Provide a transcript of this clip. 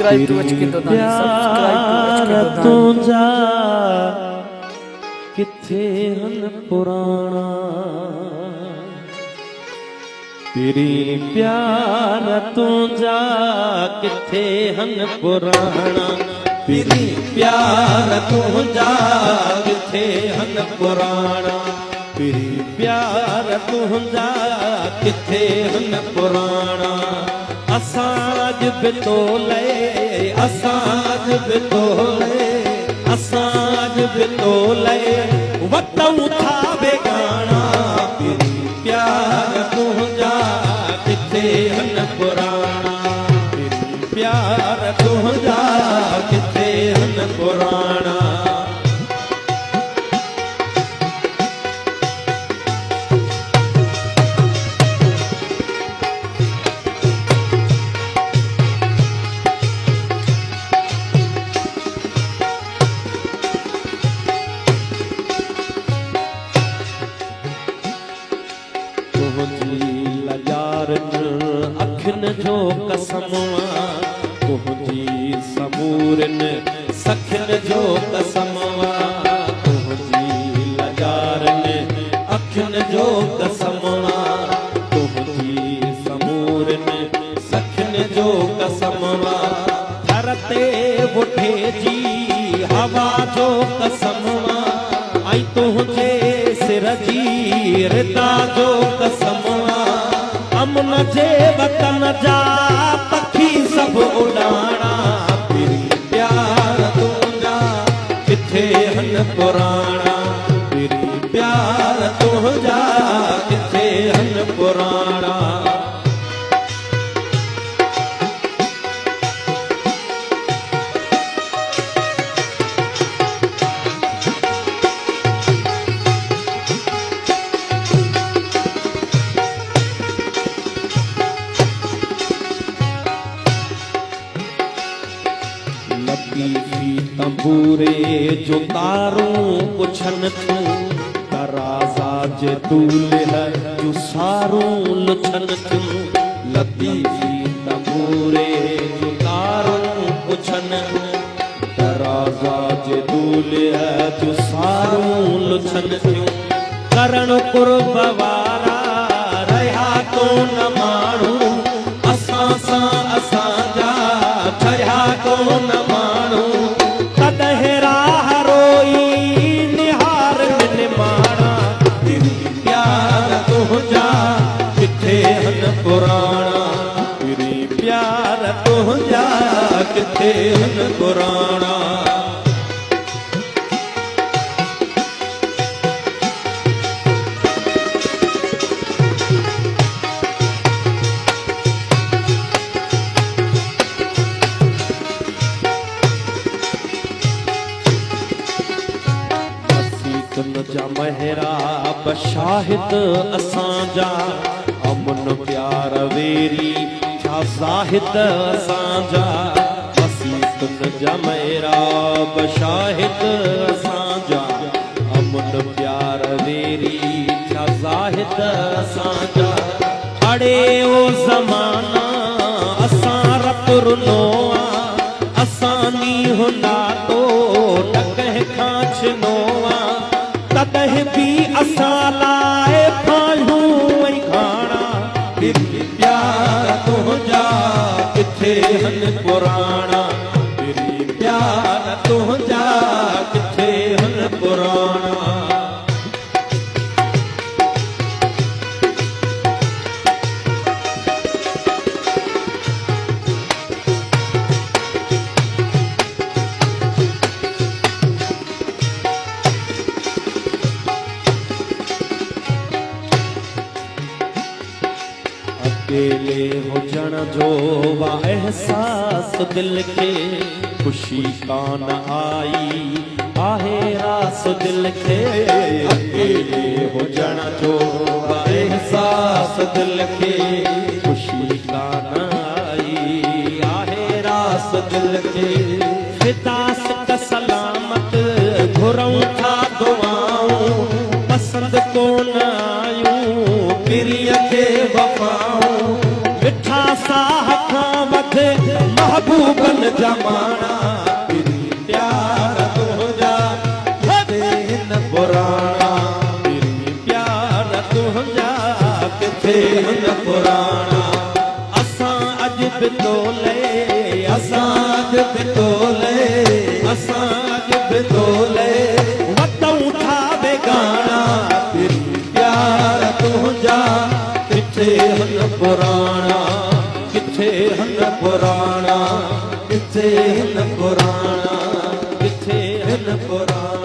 Subscribe to HK Dodani, subscribe to HK Dodani. जा किथे हन पुराना तेरी प्यार तू जा किथे हन पुराना तेरी प्यार तू जा किथे हन पुराना तेरी प्यार तू जा किथे हन पुराना असाज बितोले असाज बितोले असाज बितोले वतऊ था बेगाना तेरी प्यार तू जा किथे हन पुराना तेरी प्यार तू जा किथे हन पुराना अखिन जो कसमवा तुझी समूरन सखिन जो कसमवा तुझी लजारन अखिन जो कसमवा तुझी समूरन सखिन जो कसमवा धरते उठे जी हवा जो कसमवा आई तुझे सिर जी रिता जो कसमवा अमन जे वतन जा पखी सब उड़ाना तेरी प्यार तू जा किथे हन पुराना तेरी प्यार तू जा किथे हन पुराना तंबूरे जो तारों पुछन तू तराजा जे दूल है जो सारों लुछन तू लतीफी तंबूरे जो तारों पुछन तराजा जे दूल है जो सारों लुछन तू करण कुर्ब वारा रहा तो न माणू असा सा असा जा ठया तो न माणू पुराना तेरी प्यार तू जा किथे हन पुराना जा महरा बशाहिद असांजा अमन प्यार वेरी छा ज़ाहिद असांजा वसीतुन जा मेरा बशाहिद असांजा अमन प्यार वेरी छा ज़ाहिद असांजा अड़े ओ ज़माना असां रपुरनो असानी हुना तो न कंहिं खां छिनो तदह भी असां लाइ फायूं ऐं खाणा तेरी प्यार तू जा किथे हन पुराना तेरी प्यार तू जा किथे हन पुराना अकेले हुजण जो वा एहसास दिल के खुशी कान आई आहे रास दिल के अकेले हुजण जो वा एहसास दिल के खुशी कान आई आहे रास दिल के फिदास का सलामत घुरऊं था दुआऊं पसंद कोन आयूं पिरिय के वफाऊं मिठा साह खां वधे महबूबन हुन जमाना तेरी प्यार तुझा किथे हिन पुराणा तेरी प्यार तुझा किथे हिन पुराणा असां अॼु बितोले असां अॼु बितोले असां अॼु बितोले वतऊं था बेगाना तेरी प्यार तुझा किथे हिन पुराणा किथे हिन पुराणा किथे हिन पुराणा किथे हिन पुराणा